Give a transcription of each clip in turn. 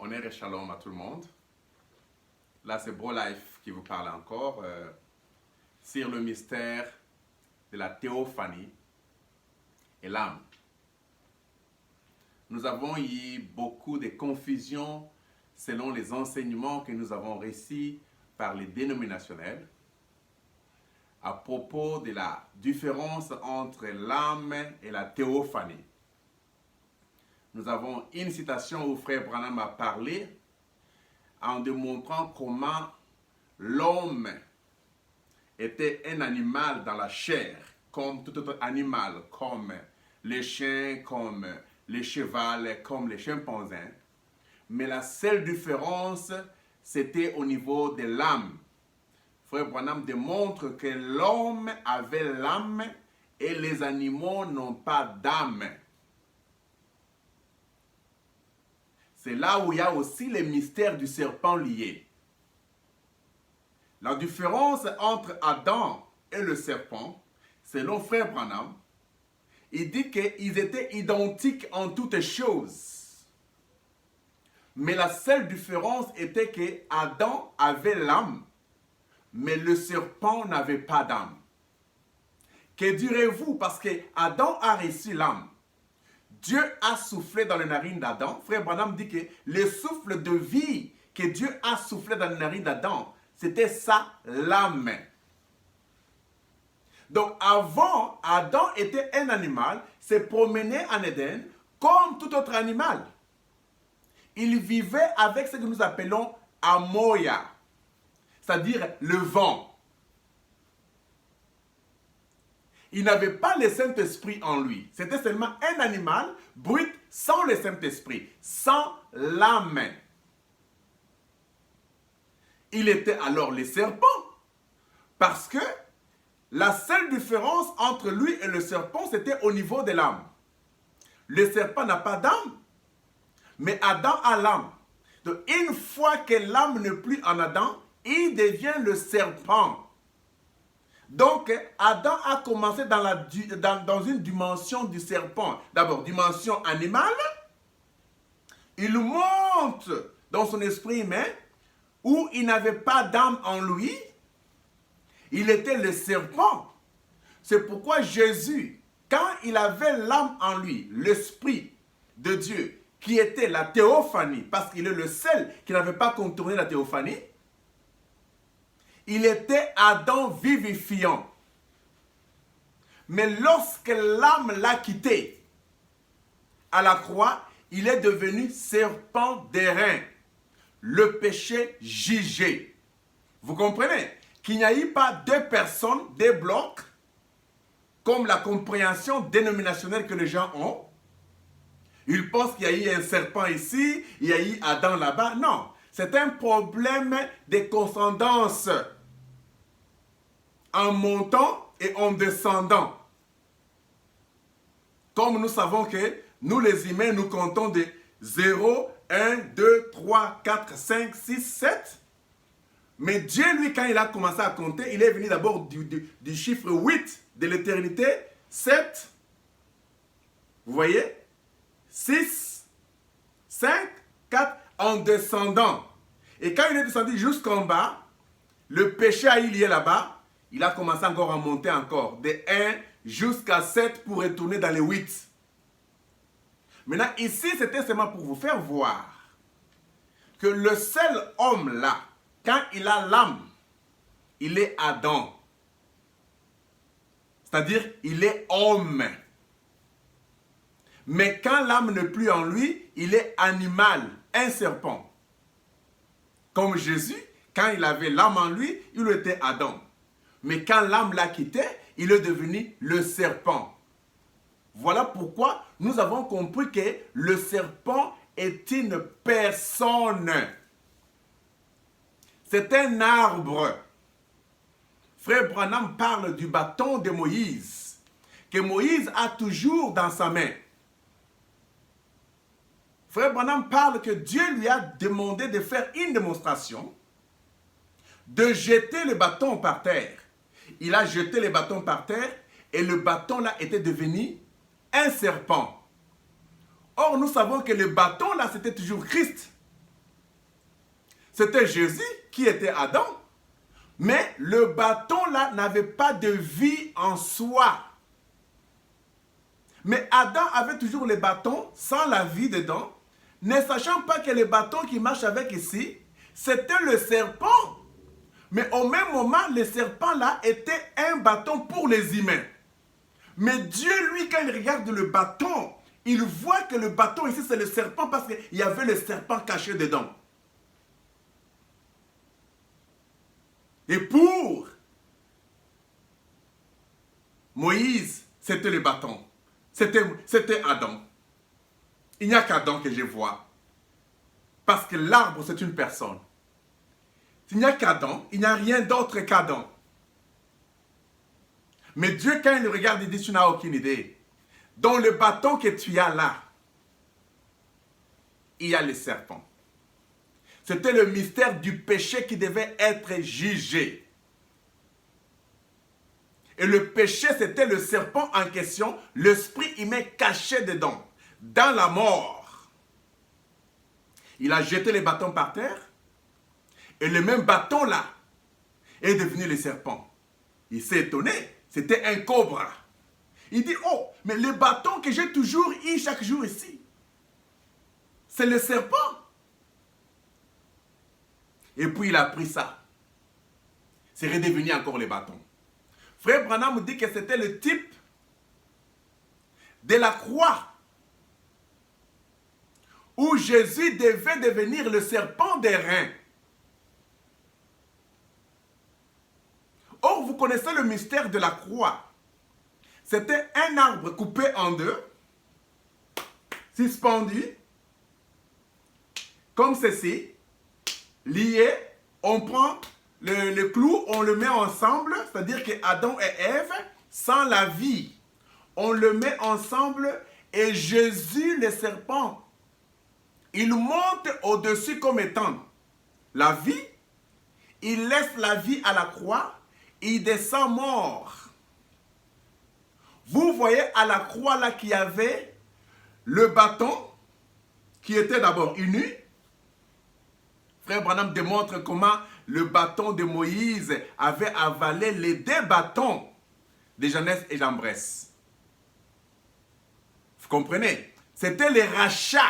Honneur et shalom à tout le monde. Là, c'est Bro Life qui vous parle encore sur le mystère de la théophanie et l'âme. Nous avons eu beaucoup de confusions selon les enseignements que nous avons reçus par les dénominationnels à propos de la différence entre l'âme et la théophanie. Nous avons une citation où Frère Branham a parlé en démontrant comment l'homme était un animal dans la chair, comme tout autre animal, comme les chiens, comme les chevals, comme les chimpanzés. Mais la seule différence, c'était au niveau de l'âme. Frère Branham démontre que l'homme avait l'âme et les animaux n'ont pas d'âme. C'est là où il y a aussi les mystères du serpent liés. La différence entre Adam et le serpent, selon Frère Branham, il dit qu'ils étaient identiques en toutes choses. Mais la seule différence était que Adam avait l'âme, mais le serpent n'avait pas d'âme. Que direz-vous? Parce que Adam a reçu l'âme. Dieu a soufflé dans les narines d'Adam. Frère Branham dit que le souffle de vie que Dieu a soufflé dans les narines d'Adam, c'était ça, l'âme. Donc avant, Adam était un animal, se promenait en Éden comme tout autre animal. Il vivait avec ce que nous appelons Amoya, c'est-à-dire le vent. Il n'avait pas le Saint-Esprit en lui. C'était seulement un animal brut sans le Saint-Esprit, sans l'âme. Il était alors le serpent. Parce que la seule différence entre lui et le serpent, c'était au niveau de l'âme. Le serpent n'a pas d'âme, mais Adam a l'âme. Donc une fois que l'âme n'est plus en Adam, il devient le serpent. Donc, Adam a commencé dans une dimension du serpent. D'abord, dimension animale. Il monte dans son esprit humain où il n'avait pas d'âme en lui. Il était le serpent. C'est pourquoi Jésus, quand il avait l'âme en lui, l'esprit de Dieu, qui était la théophanie, parce qu'il est le seul qui n'avait pas contourné la théophanie, il était Adam vivifiant. Mais lorsque l'âme l'a quitté à la croix, il est devenu serpent d'airain. Le péché jugé. Vous comprenez? Qu'il n'y a eu pas deux personnes, deux blocs, comme la compréhension dénominationnelle que les gens ont. Ils pensent qu'il y a eu un serpent ici, il y a eu Adam là-bas. Non, c'est un problème de conscendance. En montant et en descendant. Comme nous savons que nous les humains, nous comptons de 0, 1, 2, 3, 4, 5, 6, 7. Mais Dieu, lui, quand il a commencé à compter, il est venu d'abord du chiffre 8 de l'éternité, 7. Vous voyez? 6, 5, 4, en descendant. Et quand il est descendu jusqu'en bas, le péché a eu lieu là-bas. Il a commencé encore à monter encore, de 1 jusqu'à 7 pour retourner dans les 8. Maintenant, ici, c'était seulement pour vous faire voir que le seul homme là, quand il a l'âme, il est Adam. C'est-à-dire, il est homme. Mais quand l'âme n'est plus en lui, il est animal, un serpent. Comme Jésus, quand il avait l'âme en lui, il était Adam. Mais quand l'âme l'a quitté, il est devenu le serpent. Voilà pourquoi nous avons compris que le serpent est une personne. C'est un arbre. Frère Branham parle du bâton de Moïse, que Moïse a toujours dans sa main. Frère Branham parle que Dieu lui a demandé de faire une démonstration, de jeter le bâton par terre. Il a jeté le bâton par terre et le bâton là était devenu un serpent. Or, nous savons que le bâton là, c'était toujours Christ. C'était Jésus qui était Adam. Mais le bâton là n'avait pas de vie en soi. Mais Adam avait toujours les bâtons sans la vie dedans, ne sachant pas que les bâtons qui marchent avec ici, c'était le serpent. Mais au même moment, le serpent là était un bâton pour les humains. Mais Dieu, lui, quand il regarde le bâton, il voit que le bâton ici, c'est le serpent parce qu'il y avait le serpent caché dedans. Et pour Moïse, c'était le bâton. C'était Adam. Il n'y a qu'Adam que je vois. Parce que l'arbre, c'est une personne. S'il n'y a qu'Adam, il n'y a rien d'autre qu'Adam. Mais Dieu, quand il regarde, il dit, tu n'as aucune idée. Dans le bâton que tu as là, il y a le serpent. C'était le mystère du péché qui devait être jugé. Et le péché, c'était le serpent en question, l'esprit humain caché dedans, dans la mort. Il a jeté les bâtons par terre, et le même bâton là est devenu le serpent. Il s'est étonné, c'était un cobra. Il dit, oh, mais le bâton que j'ai toujours eu chaque jour ici, c'est le serpent. Et puis il a pris ça. C'est redevenu encore le bâton. Frère Branham dit que c'était le type de la croix où Jésus devait devenir le serpent des reins. Or, vous connaissez le mystère de la croix. C'était un arbre coupé en deux, suspendu, comme ceci, lié. On prend le clou, on le met ensemble, c'est-à-dire que Adam et Ève, sans la vie, on le met ensemble et Jésus, le serpent, il monte au-dessus comme étant la vie, il laisse la vie à la croix, il descend mort. Vous voyez à la croix là qu'il y avait le bâton qui était d'abord uni. Frère Branham démontre comment le bâton de Moïse avait avalé les deux bâtons de Jeannès et Jambres. Vous comprenez? C'était les rachats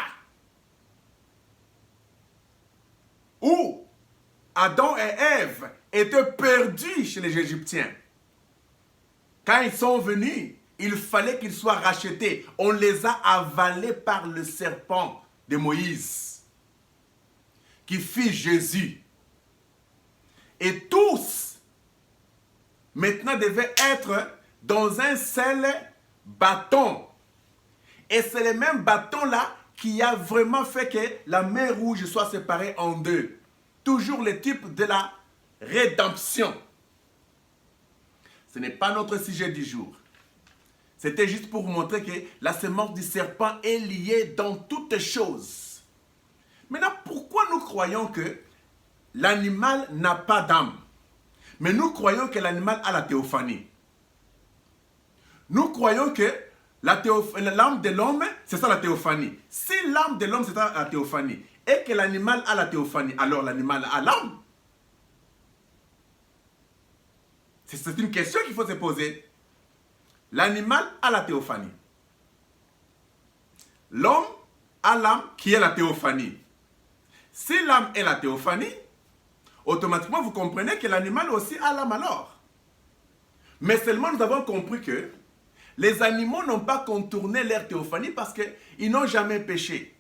où Adam et Ève étaient perdus chez les Égyptiens. Quand ils sont venus, il fallait qu'ils soient rachetés. On les a avalés par le serpent de Moïse, qui fit Jésus. Et tous, maintenant, devaient être dans un seul bâton. Et c'est le même bâton-là qui a vraiment fait que la mer Rouge soit séparée en deux. Toujours le type de la rédemption. Ce n'est pas notre sujet du jour. C'était juste pour vous montrer que la semence du serpent est liée dans toutes choses. Maintenant, pourquoi nous croyons que l'animal n'a pas d'âme? Mais nous croyons que l'animal a la théophanie. Nous croyons que l'âme de l'homme, c'est ça la théophanie. Si l'âme de l'homme, c'est ça la théophanie, et que l'animal a la théophanie, alors l'animal a l'âme. C'est une question qu'il faut se poser. L'animal a la théophanie. L'homme a l'âme qui est la théophanie. Si l'âme est la théophanie, automatiquement vous comprenez que l'animal aussi a l'âme alors. Mais seulement nous avons compris que les animaux n'ont pas contourné leur théophanie parce qu'ils n'ont jamais péché.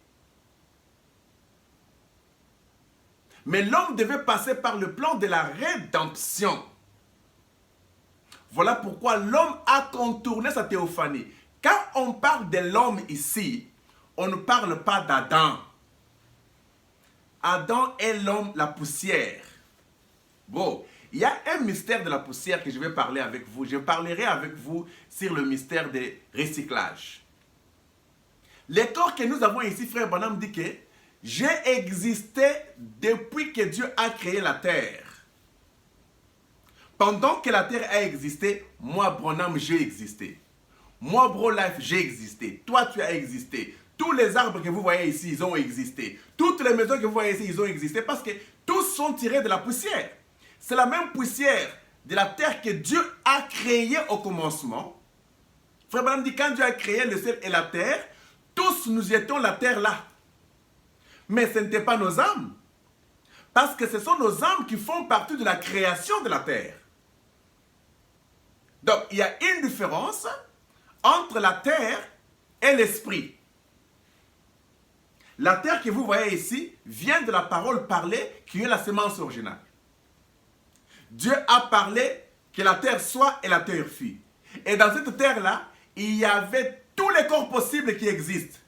Mais l'homme devait passer par le plan de la rédemption. Voilà pourquoi l'homme a contourné sa théophanie. Quand on parle de l'homme ici, on ne parle pas d'Adam. Adam est l'homme, la poussière. Bon, il y a un mystère de la poussière que je vais parler avec vous. Je parlerai avec vous sur le mystère des recyclages. Le corps que nous avons ici, frère Branham dit que j'ai existé depuis que Dieu a créé la terre. Pendant que la terre a existé, moi, Branham, j'ai existé. Moi, Bro Life, j'ai existé. Toi, tu as existé. Tous les arbres que vous voyez ici, ils ont existé. Toutes les maisons que vous voyez ici, ils ont existé. Parce que tout sont tirés de la poussière. C'est la même poussière de la terre que Dieu a créée au commencement. Frère Branham dit, quand Dieu a créé le ciel et la terre, tous nous étions la terre là. Mais ce n'était pas nos âmes. Parce que ce sont nos âmes qui font partie de la création de la terre. Donc, il y a une différence entre la terre et l'esprit. La terre que vous voyez ici vient de la parole parlée qui est la semence originale. Dieu a parlé que la terre soit et la terre fut. Et dans cette terre-là, il y avait tous les corps possibles qui existent.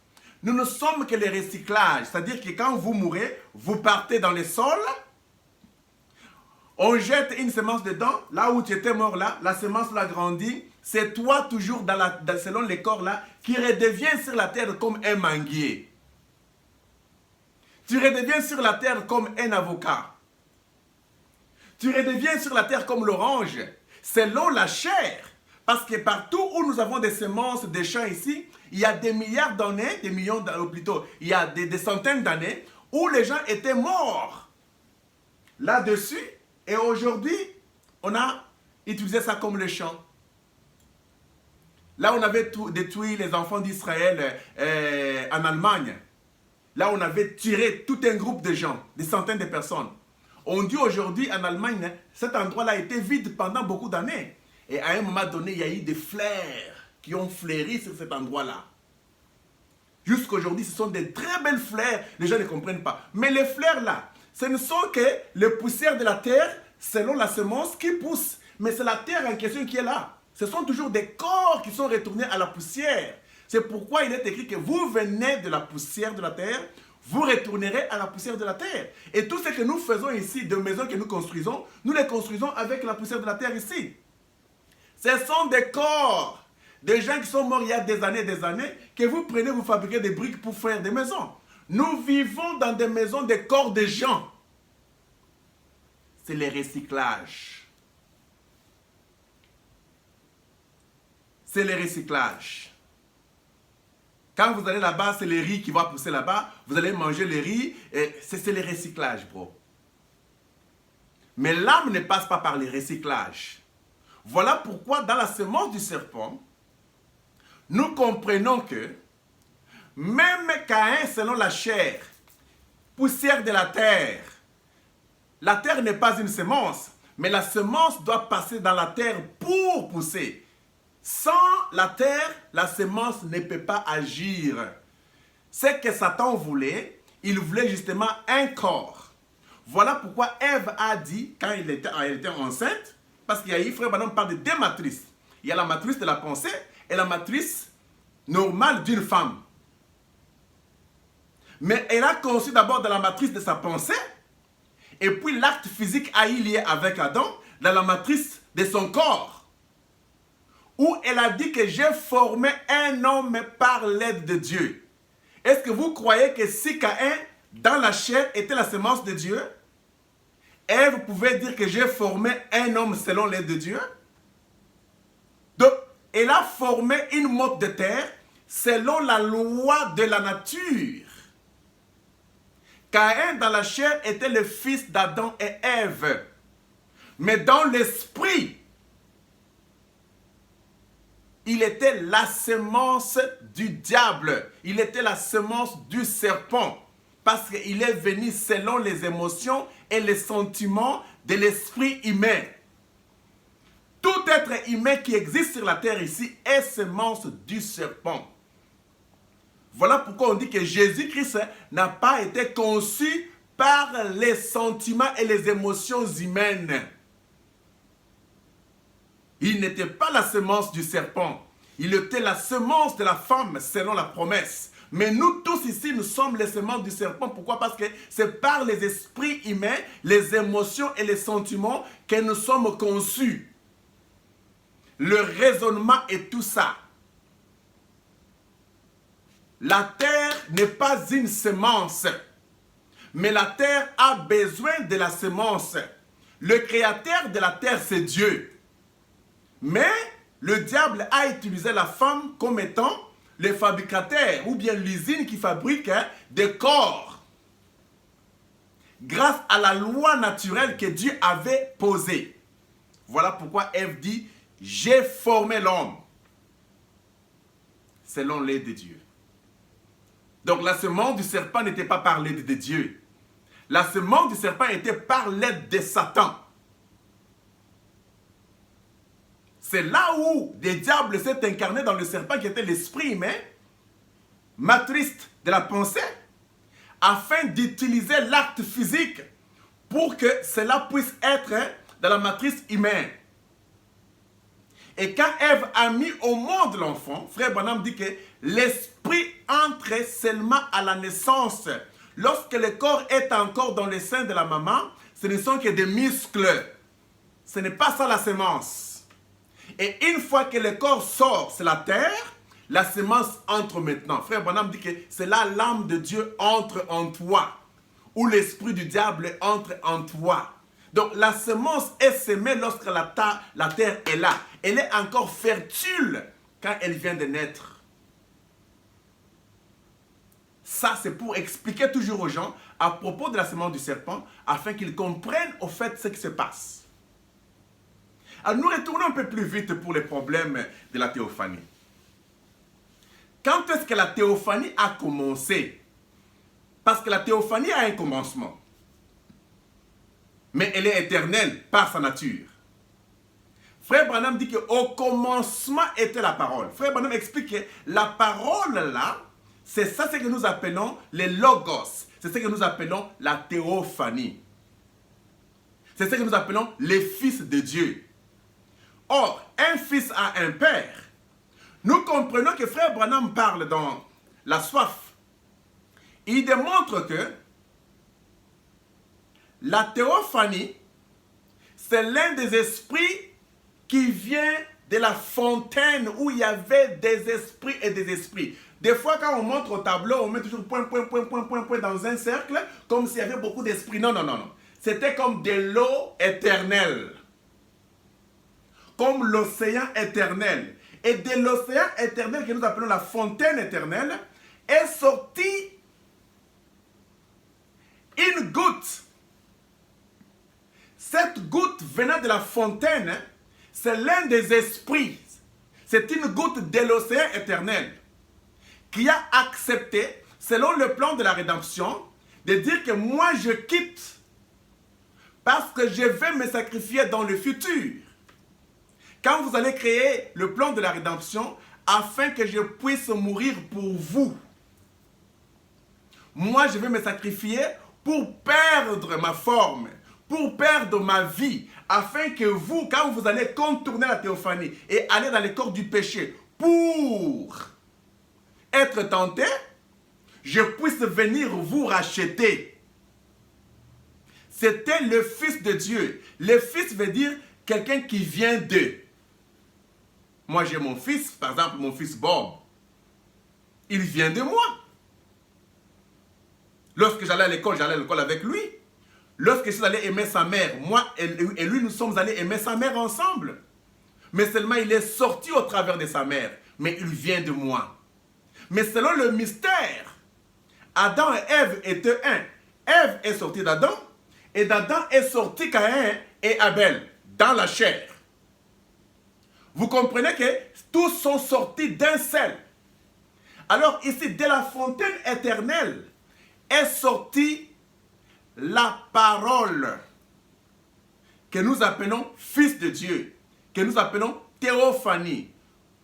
Nous ne sommes que les recyclages. C'est-à-dire que quand vous mourrez, vous partez dans les sols, on jette une semence dedans, là où tu étais mort là, la semence l'a grandi, c'est toi toujours selon les corps là, qui redevient sur la terre comme un manguier. Tu redeviens sur la terre comme un avocat. Tu redeviens sur la terre comme l'orange, selon la chair. Parce que partout où nous avons des semences, des champs ici, il y a des milliards d'années, des millions plutôt, il y a des centaines d'années où les gens étaient morts là-dessus. Et aujourd'hui, on a utilisé ça comme le champ. Là, on avait détruit les enfants d'Israël en Allemagne. Là, on avait tiré tout un groupe de gens, des centaines de personnes. On dit aujourd'hui en Allemagne, cet endroit-là a été vide pendant beaucoup d'années. Et à un moment donné, il y a eu des fleurs qui ont fleuri sur cet endroit-là. Jusqu'aujourd'hui, ce sont des très belles fleurs. Les gens ne comprennent pas. Mais les fleurs là, ce ne sont que les poussières de la terre selon la semence qui pousse. Mais c'est la terre en question qui est là. Ce sont toujours des corps qui sont retournés à la poussière. C'est pourquoi il est écrit que vous venez de la poussière de la terre, vous retournerez à la poussière de la terre. Et tout ce que nous faisons ici, de maisons que nous les construisons avec la poussière de la terre ici. Ce sont des corps, des gens qui sont morts il y a des années, que vous prenez, vous fabriquez des briques pour faire des maisons. Nous vivons dans des maisons, des corps de gens. C'est le recyclage. C'est le recyclage. Quand vous allez là-bas, c'est le riz qui va pousser là-bas. Vous allez manger le riz. C'est le recyclage, bro. Mais l'âme ne passe pas par le recyclage. Voilà pourquoi dans la semence du serpent, nous comprenons que même Caïn, selon la chair, poussière de la terre n'est pas une semence, mais la semence doit passer dans la terre pour pousser. Sans la terre, la semence ne peut pas agir. C'est que Satan voulait, il voulait justement un corps. Voilà pourquoi Ève a dit, quand elle était enceinte, parce qu'il y a eu, frère Branham parle de deux matrices. Il y a la matrice de la pensée et la matrice normale d'une femme. Mais elle a conçu d'abord dans la matrice de sa pensée, et puis l'acte physique a eu lieu avec Adam dans la matrice de son corps, où elle a dit que j'ai formé un homme par l'aide de Dieu. Est-ce que vous croyez que si Caïn, dans la chair, était la semence de Dieu, Ève pouvait dire que j'ai formé un homme selon l'aide de Dieu? Donc, elle a formé une motte de terre selon la loi de la nature. Caïn, dans la chair, était le fils d'Adam et Ève. Mais dans l'esprit, il était la semence du diable. Il était la semence du serpent. Parce qu'il est venu selon les émotions et les sentiments de l'esprit humain. Tout être humain qui existe sur la terre ici est semence du serpent. Voilà pourquoi on dit que Jésus-Christ n'a pas été conçu par les sentiments et les émotions humaines. Il n'était pas la semence du serpent. Il était la semence de la femme selon la promesse. Mais nous tous ici, nous sommes les semences du serpent. Pourquoi? Parce que c'est par les esprits humains, les émotions et les sentiments que nous sommes conçus. Le raisonnement et tout ça. La terre n'est pas une semence. Mais la terre a besoin de la semence. Le créateur de la terre, c'est Dieu. Mais le diable a utilisé la femme comme étant le fabricateur ou bien l'usine qui fabrique des corps. grâce à la loi naturelle que Dieu avait posée. Voilà pourquoi Ève dit, j'ai formé l'homme selon l'aide de Dieu. Donc la semence du serpent n'était pas par l'aide de Dieu. La semence du serpent était par l'aide de Satan. C'est là où le diable s'est incarné dans le serpent qui était l'esprit humain, matriste de la pensée, afin d'utiliser l'acte physique pour que cela puisse être dans la matrice humaine. Et quand Ève a mis au monde l'enfant, Frère Branham dit que l'esprit entre seulement à la naissance. Lorsque le corps est encore dans le sein de la maman, ce ne sont que des muscles. Ce n'est pas ça la semence. Et une fois que le corps sort, c'est la terre, la semence entre maintenant. Frère Branham dit que c'est là l'âme de Dieu entre en toi, ou l'esprit du diable entre en toi. Donc la semence est semée lorsque la terre est là. Elle est encore fertile quand elle vient de naître. Ça, c'est pour expliquer toujours aux gens à propos de la semence du serpent, afin qu'ils comprennent au fait ce qui se passe. Alors nous retournons un peu plus vite pour les problèmes de la théophanie. Quand est-ce que la théophanie a commencé? Parce que la théophanie a un commencement. Mais elle est éternelle par sa nature. Frère Branham dit qu'au commencement était la parole. Frère Branham explique que la parole là, c'est ça ce que nous appelons les logos. C'est ce que nous appelons la théophanie. C'est ce que nous appelons les fils de Dieu. Or, un fils a un père. Nous comprenons que Frère Branham parle dans La soif. Il démontre que la théophanie, c'est l'un des esprits qui vient de la fontaine où il y avait des esprits et des esprits. Des fois, quand on montre au tableau, on met toujours point, point, point, point, point, point dans un cercle, comme s'il y avait beaucoup d'esprits. Non, non, non, non. C'était comme de l'eau éternelle. Comme l'océan éternel. Et de l'océan éternel que nous appelons la fontaine éternelle, est sortie une goutte. Cette goutte venant de la fontaine, c'est l'un des esprits. C'est une goutte de l'océan éternel qui a accepté, selon le plan de la rédemption, de dire que moi je quitte parce que je vais me sacrifier dans le futur. Quand vous allez créer le plan de la rédemption, afin que je puisse mourir pour vous, moi je vais me sacrifier pour perdre ma forme, pour perdre ma vie, afin que vous, quand vous allez contourner la théophanie et aller dans les corps du péché pour être tenté, je puisse venir vous racheter. C'était le Fils de Dieu. Le Fils veut dire quelqu'un qui vient d'eux. Moi j'ai mon fils, par exemple mon fils Bob. Il vient de moi. Lorsque j'allais à l'école avec lui. Lorsque je suis allé aimer sa mère, moi et lui, nous sommes allés aimer sa mère ensemble. Mais seulement il est sorti au travers de sa mère. Mais il vient de moi. Mais selon le mystère, Adam et Ève étaient un. Ève est sortie d'Adam. Et d'Adam est sorti Caïn et Abel, dans la chair. Vous comprenez que tous sont sortis d'un seul. Alors ici, de la fontaine éternelle, est sortie la parole que nous appelons Fils de Dieu, que nous appelons théophanie,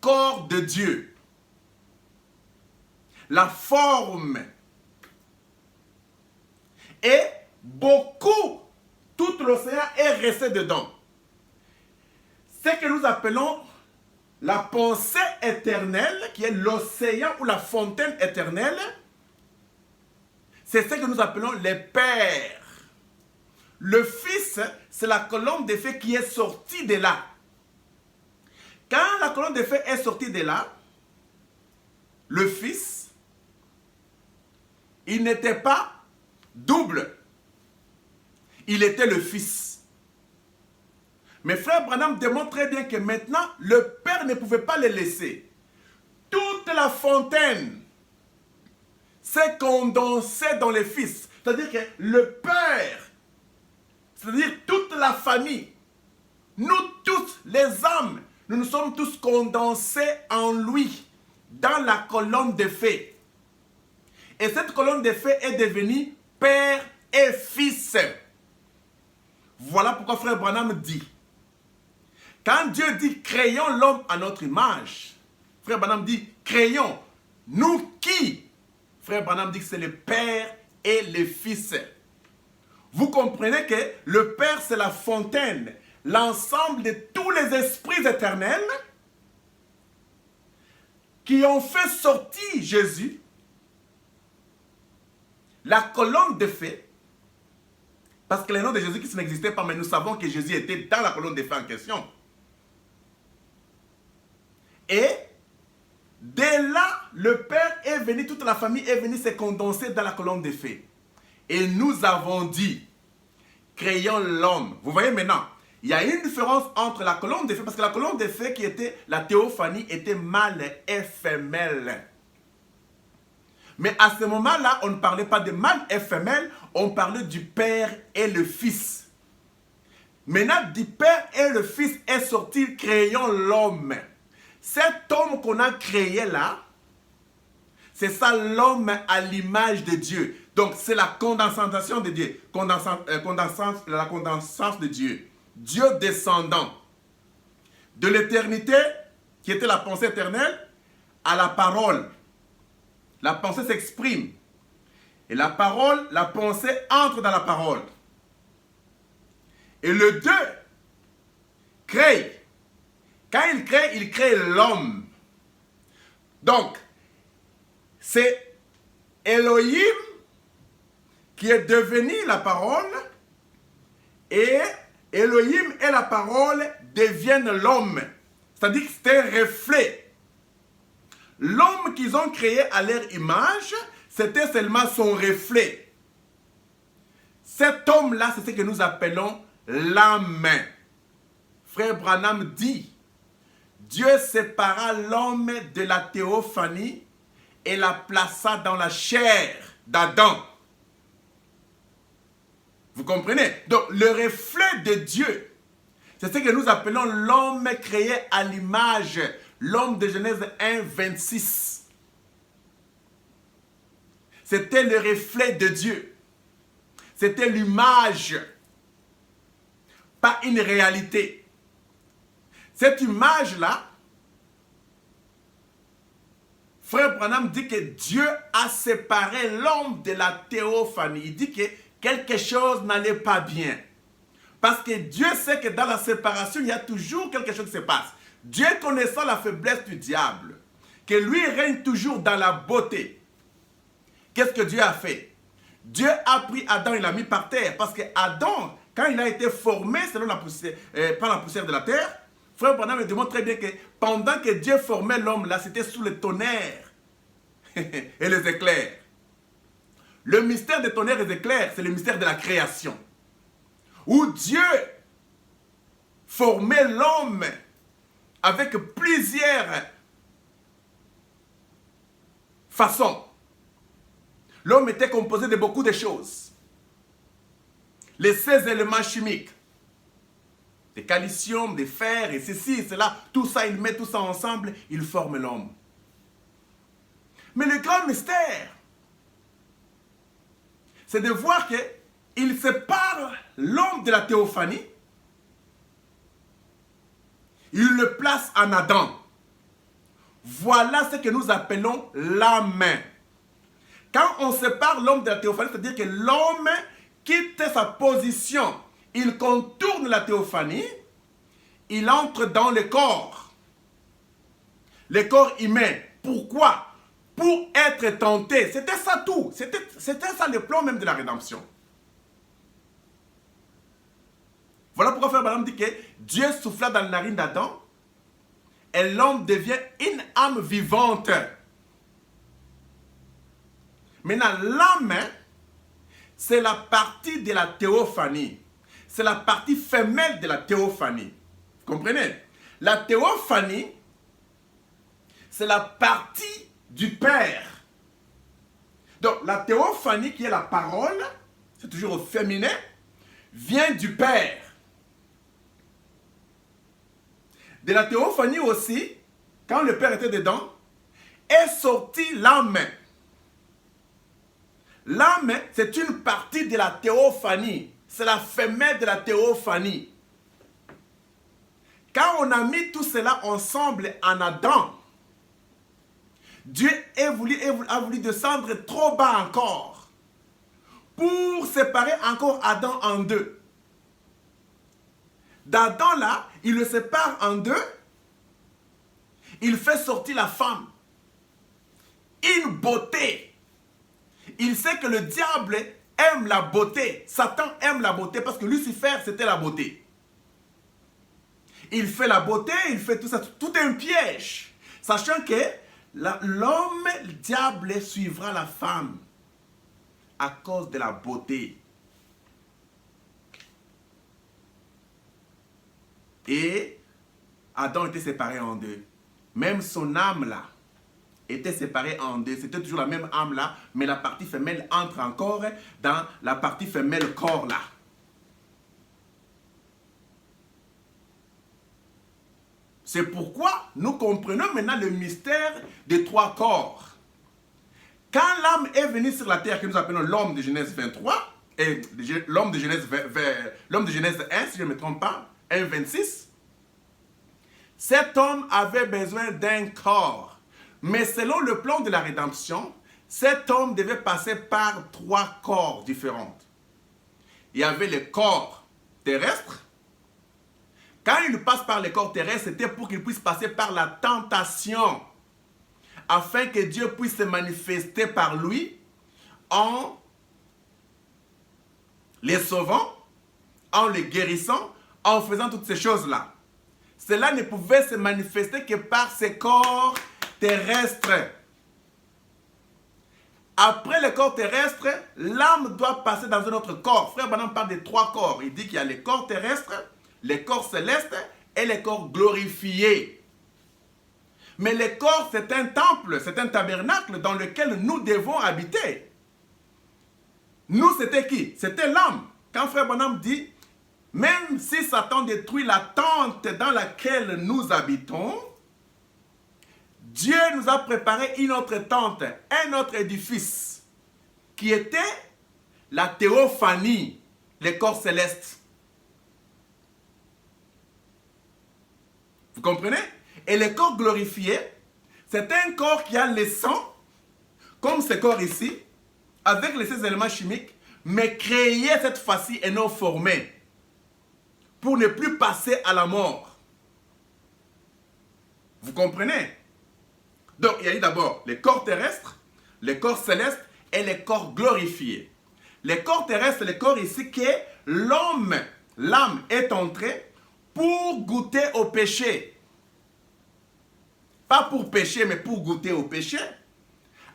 corps de Dieu. La forme. Et beaucoup, tout l'océan est resté dedans. Ce que nous appelons la pensée éternelle, qui est l'océan ou la fontaine éternelle, c'est ce que nous appelons les pères. Le Fils, c'est la colonne de feu qui est sortie de là. Quand la colonne de feu est sortie de là, le Fils, il n'était pas double. Il était le Fils. Mais Frère Branham démontre très bien que maintenant, le Père ne pouvait pas le laisser. Toute la fontaine s'est condensé dans le Fils. C'est-à-dire que le Père, c'est-à-dire toute la famille, nous tous, les âmes, nous sommes tous condensés en lui, dans la colonne de feu. Et cette colonne de feu est devenue Père et Fils. Voilà pourquoi Frère Branham dit, quand Dieu dit créons l'homme à notre image, Frère Branham dit créons, nous qui? Frère Branham dit que c'est le Père et le Fils. Vous comprenez que le Père c'est la fontaine, l'ensemble de tous les esprits éternels qui ont fait sortir Jésus, la colonne de feu, parce que le nom de Jésus qui n'existait pas, mais nous savons que Jésus était dans la colonne de feu en question. Et dès là, le Père est venu, toute la famille est venue se condenser dans la colonne de feu. Et nous avons dit, créons l'homme. Vous voyez maintenant, il y a une différence entre la colonne de feu, parce que la colonne de feu qui était la théophanie était mâle et femelle. Mais à ce moment-là, on ne parlait pas de mâle et femelle, on parlait du Père et le Fils. Maintenant, du Père et le Fils est sorti, créons l'homme. Cet homme qu'on a créé là, c'est ça l'homme à l'image de Dieu. Donc c'est la condensation de Dieu, la condensance de Dieu. Dieu descendant de l'éternité, qui était la pensée éternelle, à la parole. La pensée s'exprime. Et la parole, la pensée entre dans la parole. Et le Dieu crée. Quand il crée l'homme. Donc, c'est Elohim qui est devenu la parole. Et Elohim et la parole deviennent l'homme. C'est-à-dire que c'est un reflet. L'homme qu'ils ont créé à leur image, c'était seulement son reflet. Cet homme-là, c'est ce que nous appelons l'âme. Frère Branham dit, Dieu sépara l'homme de la théophanie et la plaça dans la chair d'Adam. Vous comprenez? Donc, le reflet de Dieu, c'est ce que nous appelons l'homme créé à l'image, l'homme de Genèse 1, 26. C'était le reflet de Dieu. C'était l'image, pas une réalité. Cette image-là, Frère Branham dit que Dieu a séparé l'homme de la théophanie. Il dit que quelque chose n'allait pas bien. Parce que Dieu sait que dans la séparation, il y a toujours quelque chose qui se passe. Dieu connaissant la faiblesse du diable, que lui règne toujours dans la beauté. Qu'est-ce que Dieu a fait? Dieu a pris Adam et l'a mis par terre. Parce que Adam, quand il a été formé selon la poussière, par la poussière de la terre, Frère Branham me démontre très bien que pendant que Dieu formait l'homme là, c'était sous le tonnerre et les éclairs. Le mystère des tonnerres et des éclairs, c'est le mystère de la création. Où Dieu formait l'homme avec plusieurs façons. L'homme était composé de beaucoup de choses. Les 16 éléments chimiques, des calcium, des fer, et ceci, cela, tout ça, il met tout ça ensemble, il forme l'homme. Mais le grand mystère, c'est de voir qu'il sépare l'homme de la théophanie, il le place en Adam. Voilà ce que nous appelons l'âme. Quand on sépare l'homme de la théophanie, c'est-à-dire que l'homme quitte sa position, il contourne la théophanie, il entre dans le corps humain. Pourquoi? Pour être tenté. C'était ça tout. C'était ça le plan même de la rédemption. Voilà pourquoi Frère Branham dit que Dieu souffla dans la narine d'Adam et l'homme devient une âme vivante. Maintenant, l'âme, c'est la partie de la théophanie. C'est la partie femelle de la théophanie. Vous comprenez? La théophanie, c'est la partie du Père. Donc, la théophanie, qui est la parole, c'est toujours au féminin, vient du Père. De la théophanie aussi, quand le Père était dedans, est sortie l'âme. L'âme, c'est une partie de la théophanie. C'est la femelle de la théophanie. Quand on a mis tout cela ensemble en Adam, Dieu a voulu descendre trop bas encore pour séparer encore Adam en deux. D'Adam là, il le sépare en deux. Il fait sortir la femme. Une beauté. Il sait que le diable aime la beauté. Satan aime la beauté parce que Lucifer, c'était la beauté. Il fait la beauté, il fait tout ça. Tout est un piège. Sachant que l'homme, le diable, suivra la femme à cause de la beauté. Et Adam était séparé en deux. Même son âme là était séparée en deux. C'était toujours la même âme là, mais la partie femelle entre encore dans la partie femelle corps là. C'est pourquoi nous comprenons maintenant le mystère des trois corps. Quand l'âme est venue sur la terre, que nous appelons l'homme de Genèse 23, et l'homme de Genèse 1, si je ne me trompe pas, 1, 26, cet homme avait besoin d'un corps. Mais selon le plan de la rédemption, cet homme devait passer par trois corps différents. Il y avait le corps terrestre. Quand il passe par les corps terrestres, c'était pour qu'il puisse passer par la tentation, afin que Dieu puisse se manifester par lui en les sauvant, en les guérissant, en faisant toutes ces choses-là. Cela ne pouvait se manifester que par ces corps terrestres. Après le corps terrestre, l'âme doit passer dans un autre corps. Frère Branham parle des trois corps. Il dit qu'il y a les corps terrestres, les corps célestes et les corps glorifiés. Mais le corps, c'est un temple, c'est un tabernacle dans lequel nous devons habiter. Nous, c'était qui? C'était l'âme. Quand Frère Branham dit, même si Satan détruit la tente dans laquelle nous habitons, Dieu nous a préparé une autre tente, un autre édifice, qui était la théophanie, les corps célestes. Vous comprenez? Et le corps glorifié, c'est un corps qui a le sang, comme ce corps ici, avec les 16 éléments chimiques, mais créé cette fois-ci et non formé, pour ne plus passer à la mort. Vous comprenez? Donc, il y a eu d'abord les corps terrestres, les corps célestes et les corps glorifiés. Les corps terrestres, c'est le corps ici que l'homme, l'âme est entrée pour goûter au péché. Pas pour pécher, mais pour goûter au péché.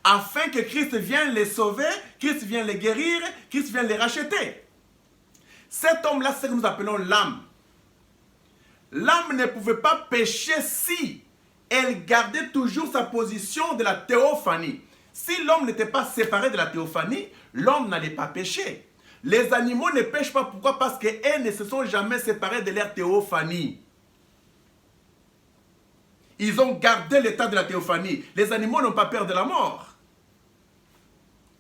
Afin que Christ vienne les sauver, Christ vienne les guérir, Christ vienne les racheter. Cet homme-là, c'est ce que nous appelons l'âme. L'âme ne pouvait pas pécher si elle gardait toujours sa position de la théophanie. Si l'homme n'était pas séparé de la théophanie, l'homme n'allait pas pécher. Les animaux ne pêchent pas. Pourquoi? Parce qu'elles ne se sont jamais séparées de leur théophanie. Ils ont gardé l'état de la théophanie. Les animaux n'ont pas peur de la mort.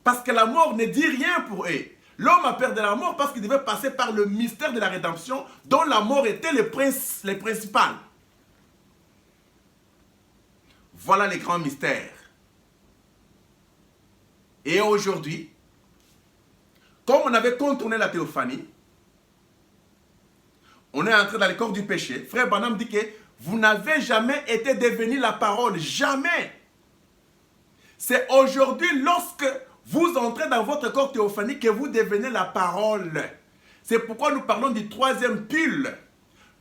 Parce que la mort ne dit rien pour eux. L'homme a peur de la mort parce qu'il devait passer par le mystère de la rédemption dont la mort était le principal. Voilà les grands mystères. Et aujourd'hui, comme on avait contourné la théophanie, on est entré dans le corps du péché. Frère Branham dit que vous n'avez jamais été devenu la parole. Jamais. C'est aujourd'hui, lorsque vous entrez dans votre corps théophanique, que vous devenez la parole. C'est pourquoi nous parlons du troisième pile.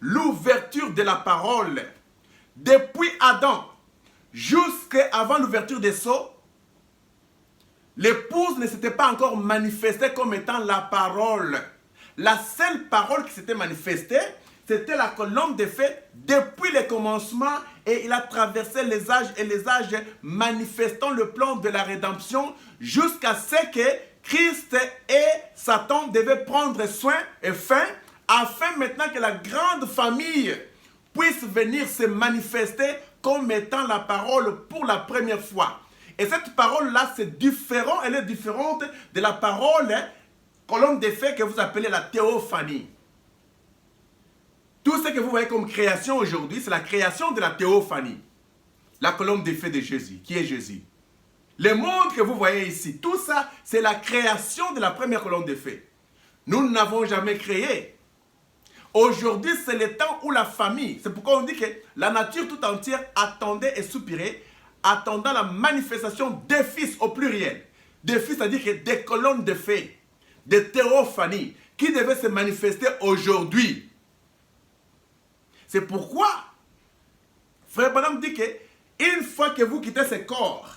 L'ouverture de la parole. Depuis Adam, jusqu'avant l'ouverture des sceaux, l'épouse ne s'était pas encore manifestée comme étant la parole. La seule parole qui s'était manifestée, c'était la colonne de feu depuis le commencement et il a traversé les âges et les âges, manifestant le plan de la rédemption jusqu'à ce que Christ et Satan devaient prendre soin et fin, afin maintenant que la grande famille puisse venir se manifester comme étant la parole pour la première fois. Et cette parole-là, c'est différent, elle est différente de la parole colonne de feu que vous appelez la théophanie. Tout ce que vous voyez comme création aujourd'hui, c'est la création de la théophanie. La colonne de feu de Jésus, qui est Jésus. Le monde que vous voyez ici, tout ça, c'est la création de la première colonne de feu. Nous n'avons jamais créé. Aujourd'hui, c'est le temps où la famille, c'est pourquoi on dit que la nature tout entière attendait et soupirait, attendant la manifestation des fils au pluriel. Des fils, c'est-à-dire que des colonnes de feu, des théophanies, qui devaient se manifester aujourd'hui. C'est pourquoi, Frère Branham dit que une fois que vous quittez ce corps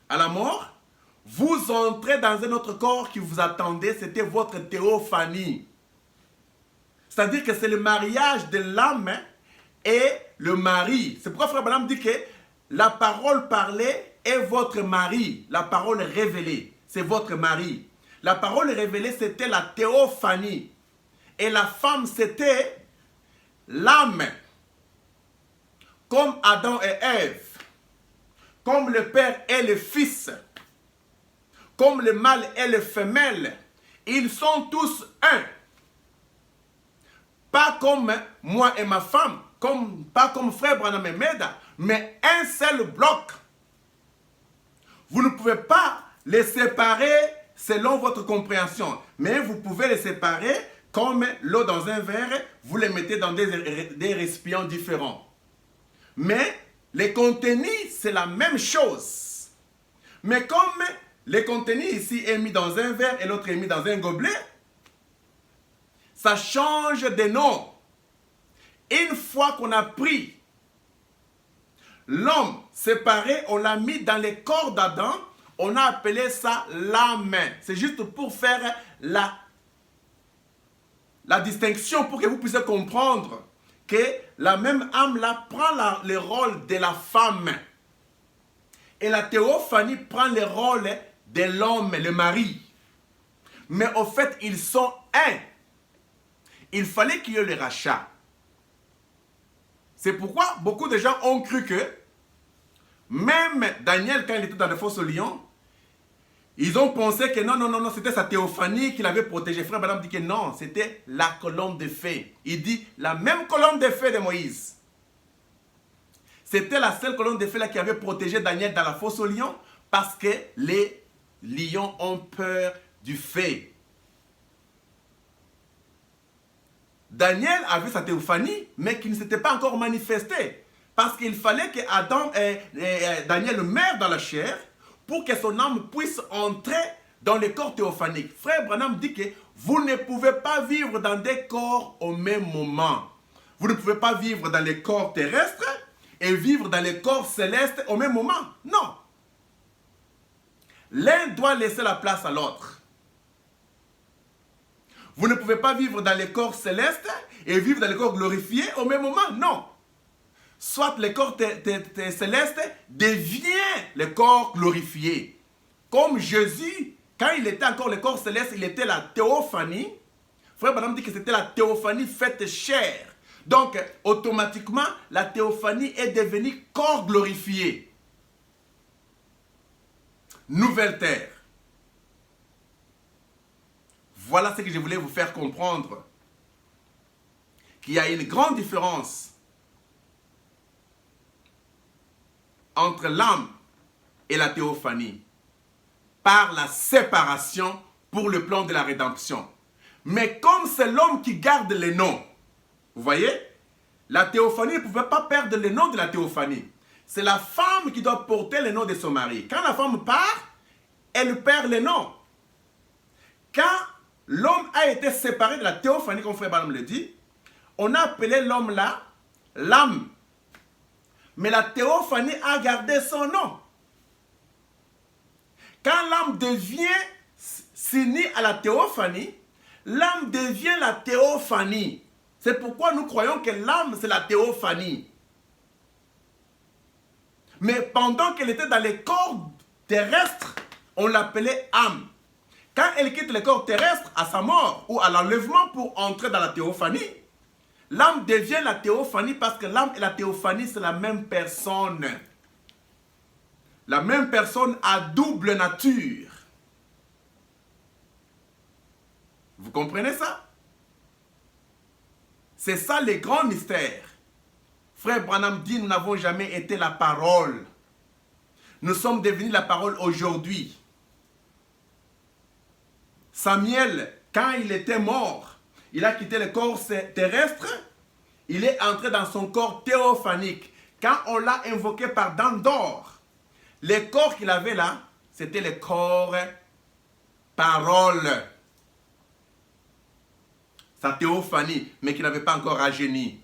à la mort, vous entrez dans un autre corps qui vous attendait, c'était votre théophanie. C'est-à-dire que c'est le mariage de l'âme et le mari. C'est pourquoi Frère Branham dit que la parole parlée est votre mari. La parole révélée, c'est votre mari. La parole révélée, c'était la théophanie. Et la femme, c'était l'âme. Comme Adam et Ève. Comme le père et le fils. Comme le mâle et le femelle. Ils sont tous un. Pas comme moi et ma femme, pas comme Frère Branham et Meda, mais un seul bloc. Vous ne pouvez pas les séparer selon votre compréhension, mais vous pouvez les séparer comme l'eau dans un verre, vous les mettez dans des récipients différents. Mais les contenus, c'est la même chose. Mais comme le contenu ici est mis dans un verre et l'autre est mis dans un gobelet, ça change de nom. Une fois qu'on a pris l'homme séparé, on l'a mis dans le corps d'Adam, on a appelé ça l'âme. C'est juste pour faire la distinction, pour que vous puissiez comprendre que la même âme là prend le rôle de la femme. Et la théophanie prend le rôle de l'homme, le mari. Mais au fait, ils sont un. Il fallait qu'il y ait le rachat. C'est pourquoi beaucoup de gens ont cru que même Daniel, quand il était dans le fosse au lion, ils ont pensé que non, c'était sa théophanie qui l'avait protégé. Frère Branham dit que non, c'était la colonne de feu. Il dit la même colonne de feu de Moïse. C'était la seule colonne de feu là qui avait protégé Daniel dans la fosse au lion parce que les lions ont peur du feu. Daniel avait sa théophanie, mais qui ne s'était pas encore manifestée. Parce qu'il fallait que Daniel meure dans la chair pour que son âme puisse entrer dans le corps théophanique. Frère Branham dit que vous ne pouvez pas vivre dans des corps au même moment. Vous ne pouvez pas vivre dans les corps terrestres et vivre dans les corps célestes au même moment. Non. L'un doit laisser la place à l'autre. Vous ne pouvez pas vivre dans les corps célestes et vivre dans les corps glorifiés au même moment. Non. Soit le corps céleste devient le corps glorifié. Comme Jésus, quand il était encore le corps céleste, il était la théophanie. Frère Branham dit que c'était la théophanie faite chair. Donc, automatiquement, la théophanie est devenue corps glorifié. Nouvelle terre. Voilà ce que je voulais vous faire comprendre. Qu'il y a une grande différence entre l'âme et la théophanie par la séparation pour le plan de la rédemption. Mais comme c'est l'homme qui garde les noms, vous voyez, la théophanie ne pouvait pas perdre le nom de la théophanie. C'est la femme qui doit porter le nom de son mari. Quand la femme part, elle perd le nom. Quand l'homme a été séparé de la théophanie, comme Frère Branham le dit, on a appelé l'homme là l'âme. Mais la théophanie a gardé son nom. Quand l'âme devient s'unit à la théophanie, l'âme devient la théophanie. C'est pourquoi nous croyons que l'âme, c'est la théophanie. Mais pendant qu'elle était dans les corps terrestres, on l'appelait âme. Quand elle quitte les corps terrestres à sa mort ou à l'enlèvement pour entrer dans la théophanie, l'âme devient la théophanie parce que l'âme et la théophanie, c'est la même personne. La même personne à double nature. Vous comprenez ça? C'est ça les grands mystères. Frère Branham dit, nous n'avons jamais été la parole. Nous sommes devenus la parole aujourd'hui. Samuel, quand il était mort, il a quitté le corps terrestre, il est entré dans son corps théophanique. Quand on l'a invoqué par dents d'or, les corps qu'il avait là, c'était les corps parole. Sa théophanie, mais qui n'avait pas encore rajeuni.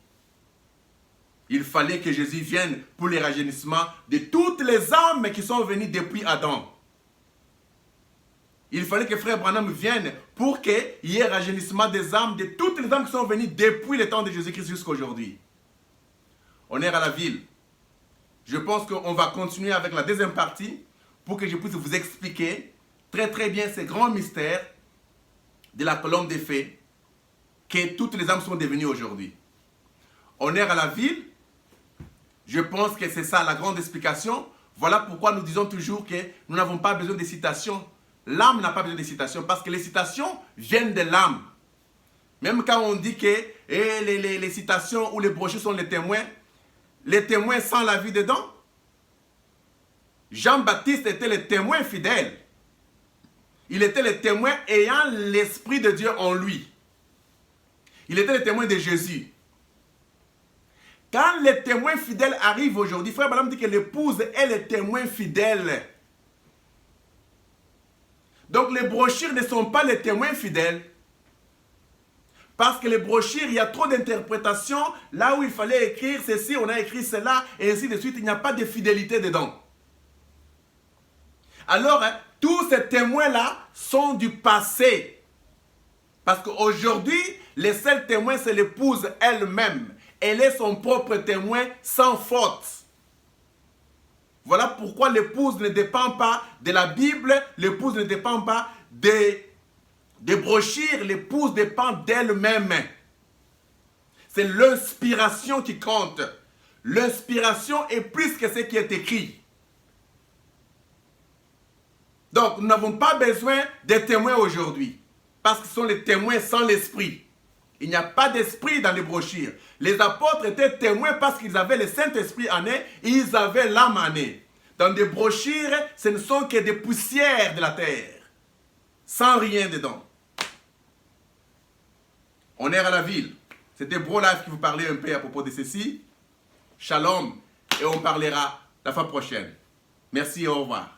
Il fallait que Jésus vienne pour le rajeunissement de toutes les âmes qui sont venues depuis Adam. Il fallait que Frère Branham vienne pour qu'il y ait rajeunissement des âmes, de toutes les âmes qui sont venues depuis le temps de Jésus-Christ jusqu'à aujourd'hui. On est à la ville. Je pense qu'on va continuer avec la deuxième partie pour que je puisse vous expliquer très bien ces grands mystères de la colombe des fées que toutes les âmes sont devenues aujourd'hui. On est à la ville. Je pense que c'est ça la grande explication. Voilà pourquoi nous disons toujours que nous n'avons pas besoin de citations. L'âme n'a pas besoin de citations parce que les citations viennent de l'âme. Même quand on dit que les citations ou les brochures sont les témoins sans la vie dedans. Jean-Baptiste était le témoin fidèle. Il était le témoin ayant l'Esprit de Dieu en lui. Il était le témoin de Jésus. Quand les témoins fidèles arrivent aujourd'hui, Frère Branham dit que l'épouse est le témoin fidèle. Donc les brochures ne sont pas les témoins fidèles. Parce que les brochures, il y a trop d'interprétations. Là où il fallait écrire ceci, on a écrit cela, et ainsi de suite. Il n'y a pas de fidélité dedans. Alors, tous ces témoins-là sont du passé. Parce qu'aujourd'hui, les seuls témoins, c'est l'épouse elle-même. Elle est son propre témoin sans faute. Voilà pourquoi l'épouse ne dépend pas de la Bible, l'épouse ne dépend pas des brochures, l'épouse dépend d'elle-même. C'est l'inspiration qui compte. L'inspiration est plus que ce qui est écrit. Donc, nous n'avons pas besoin des témoins aujourd'hui. Parce que ce sont les témoins sans l'esprit. Il n'y a pas d'esprit dans les brochures. Les apôtres étaient témoins parce qu'ils avaient le Saint-Esprit en eux et ils avaient l'âme en eux. Dans des brochures, ce ne sont que des poussières de la terre. Sans rien dedans. On est à la ville. C'était BroLife qui vous parlait un peu à propos de ceci. Shalom. Et on parlera la fois prochaine. Merci et au revoir.